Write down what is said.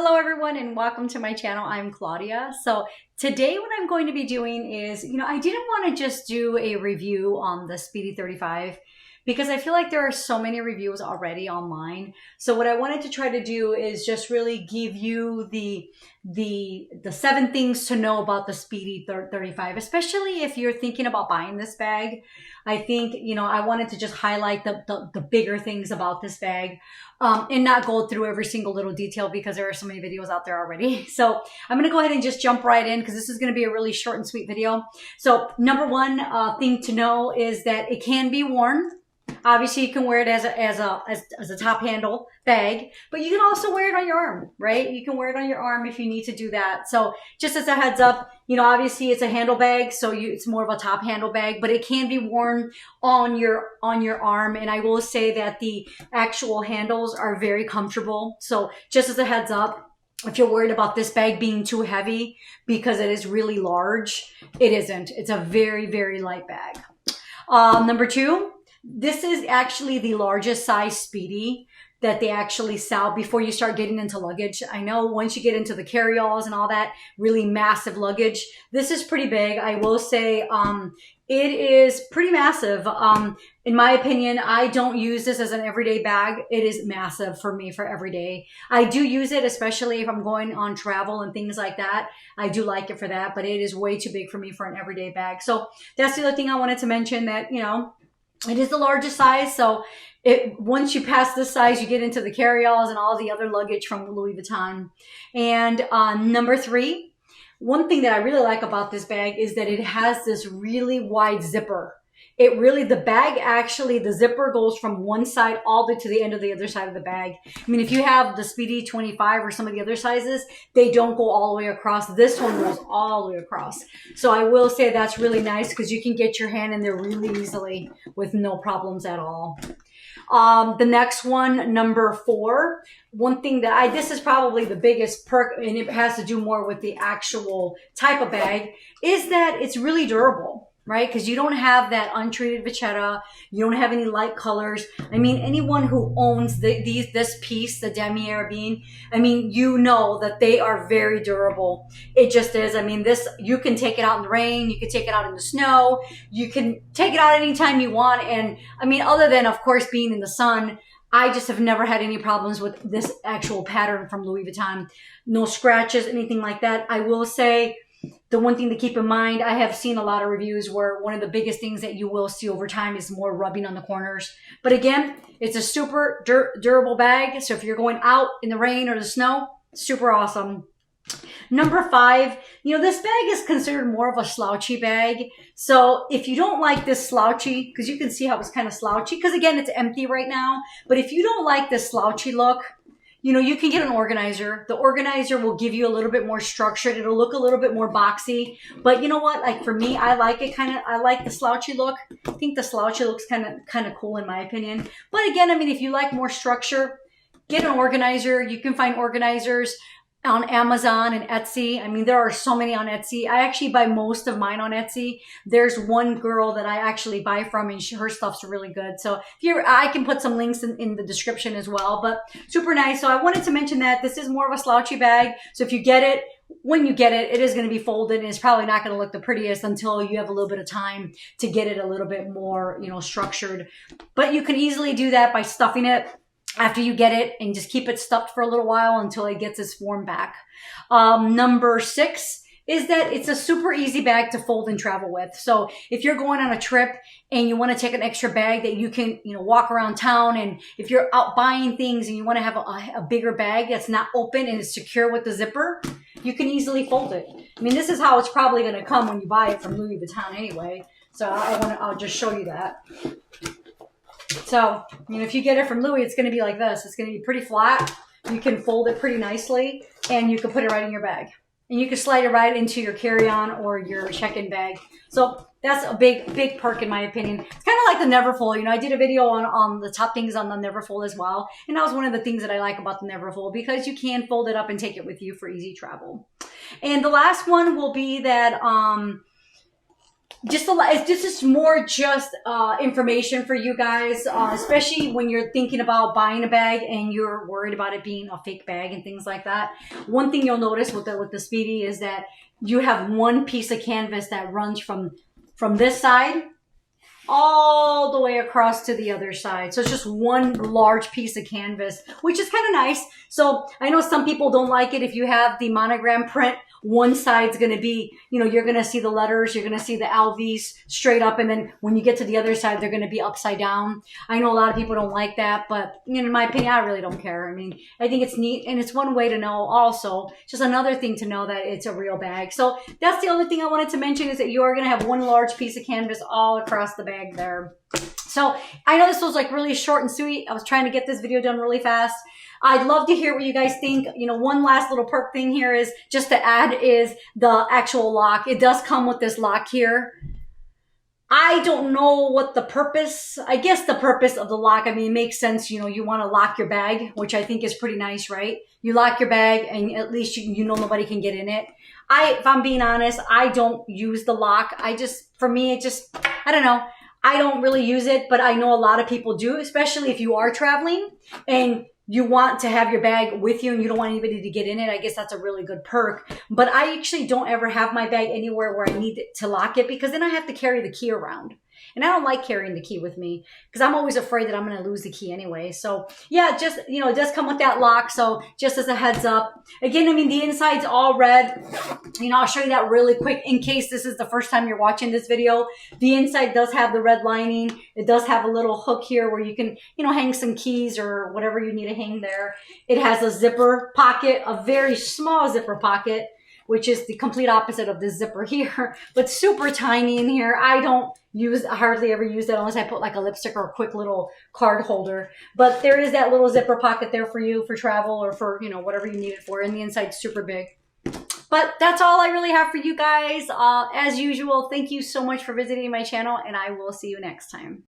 Hello everyone and welcome to my channel. I'm Claudia. So today what I'm going to be doing is, I didn't want to just do a review on the Speedy 35 because I feel like there are so many reviews already online. So what I wanted to try to do is just really give you the 7 things to know about the Speedy 35, especially if you're thinking about buying this bag. I think, I wanted to just highlight the bigger things about this bag. And not go through every single little detail because there are so many videos out there already. So I'm going to go ahead and just jump right in because this is going to be a really short and sweet video. So number one thing to know is that it can be worn. Obviously, you can wear it as a top handle bag, but you can also wear it on your arm, right? You can wear it on your arm if you need to do that. So just as a heads up, obviously it's a handle bag, so it's more of a top handle bag, but it can be worn on your arm. And I will say that the actual handles are very comfortable. So just as a heads up, if you're worried about this bag being too heavy because it is really large, it isn't. It's a very, very light bag. Number two, this is actually the largest size Speedy that they actually sell before you start getting into luggage. I know once you get into the carry-alls and all that really massive luggage, this is pretty big. I will say it is pretty massive. In my opinion, I don't use this as an everyday bag. It is massive for me for every day. I do use it, especially if I'm going on travel and things like that. I do like it for that, but it is way too big for me for an everyday bag. So that's the other thing I wanted to mention, that, it is the largest size. So once you pass this size, you get into the carry-alls and all the other luggage from Louis Vuitton. And number three, one thing that I really like about this bag is that it has this really wide zipper. The bag actually, the zipper goes from one side all the way to the end of the other side of the bag. I mean, if you have the Speedy 25 or some of the other sizes, they don't go all the way across. This one goes all the way across. So I will say that's really nice because you can get your hand in there really easily with no problems at all. The next one, number 4, one thing that this is probably the biggest perk, and it has to do more with the actual type of bag, is that it's really durable. Right? Because you don't have that untreated vachetta. You don't have any light colors. I mean, anyone who owns this piece, the demi-air bean, I mean, you know that they are very durable. It just is. I mean, you can take it out in the rain. You can take it out in the snow. You can take it out anytime you want. And I mean, other than, of course, being in the sun, I just have never had any problems with this actual pattern from Louis Vuitton. No scratches, anything like that. I will say, the one thing to keep in mind, I have seen a lot of reviews where one of the biggest things that you will see over time is more rubbing on the corners. But again, it's a super durable bag. So if you're going out in the rain or the snow, super awesome. Number 5, this bag is considered more of a slouchy bag. So if you don't like this slouchy, because you can see how it's kind of slouchy, because again, it's empty right now. But if you don't like this slouchy look, you can get an organizer. The organizer will give you a little bit more structured. It'll look a little bit more boxy. But you know what? Like for me, I like the slouchy look. I think the slouchy looks kind of cool in my opinion. But again, I mean, if you like more structure, get an organizer. You can find organizers on Amazon and Etsy. I mean, there are so many on Etsy. I actually buy most of mine on Etsy. There's one girl that I actually buy from, and her stuff's really good. So I can put some links in the description as well, but super nice. So I wanted to mention that this is more of a slouchy bag. So if you get it, when you get it, it is going to be folded, and it's probably not going to look the prettiest until you have a little bit of time to get it a little bit more, structured. But you can easily do that by stuffing it after you get it and just keep it stuffed for a little while until it gets its form back. Number 6 is that it's a super easy bag to fold and travel with. So if you're going on a trip and you want to take an extra bag that you can, walk around town, and if you're out buying things and you want to have a bigger bag that's not open and is secure with the zipper, you can easily fold it. I mean, this is how it's probably going to come when you buy it from Louis Vuitton anyway. So I'll just show you that. So, if you get it from Louis, it's going to be like this. It's going to be pretty flat. You can fold it pretty nicely, and you can put it right in your bag. And you can slide it right into your carry-on or your check-in bag. So that's a big perk in my opinion. It's kind of like the Neverfull. I did a video on the top things on the Neverfull as well. And that was one of the things that I like about the Neverfull, because you can fold it up and take it with you for easy travel. And the last one will be that just a lot. This is more just information for you guys, especially when you're thinking about buying a bag and you're worried about it being a fake bag and things like that. One thing you'll notice with the Speedy is that you have one piece of canvas that runs from this side all the way across to the other side. So it's just one large piece of canvas, which is kind of nice. So I know some people don't like it if you have the monogram print. One side's going to be, you're going to see the letters, you're going to see the LVs straight up. And then when you get to the other side, they're going to be upside down. I know a lot of people don't like that, but in my opinion, I really don't care. I mean, I think it's neat. And it's one way to know also, just another thing to know that it's a real bag. So that's the other thing I wanted to mention is that you are going to have one large piece of canvas all across the bag there. So I know this was like really short and sweet. I was trying to get this video done really fast. I'd love to hear what you guys think. One last little perk thing here is just to add is the actual lock. It does come with this lock here. I don't know what the purpose, I guess the purpose of the lock, I mean, it makes sense. You want to lock your bag, which I think is pretty nice, right? You lock your bag and at least you know nobody can get in it. If I'm being honest, I don't use the lock. For me, I don't know. I don't really use it, but I know a lot of people do, especially if you are traveling and you want to have your bag with you and you don't want anybody to get in it. I guess that's a really good perk. But I actually don't ever have my bag anywhere where I need to lock it because then I have to carry the key around. And I don't like carrying the key with me because I'm always afraid that I'm going to lose the key anyway. So yeah, it does come with that lock. So just as a heads up, again, I mean, the inside's all red. I'll show you that really quick in case this is the first time you're watching this video. The inside does have the red lining. It does have a little hook here where you can, hang some keys or whatever you need to hang there. It has a zipper pocket, a very small zipper pocket, which is the complete opposite of the zipper here, but super tiny in here. I hardly ever use that unless I put like a lipstick or a quick little card holder. But there is that little zipper pocket there for you for travel or for, whatever you need it for. And the inside's super big. But that's all I really have for you guys. As usual, thank you so much for visiting my channel and I will see you next time.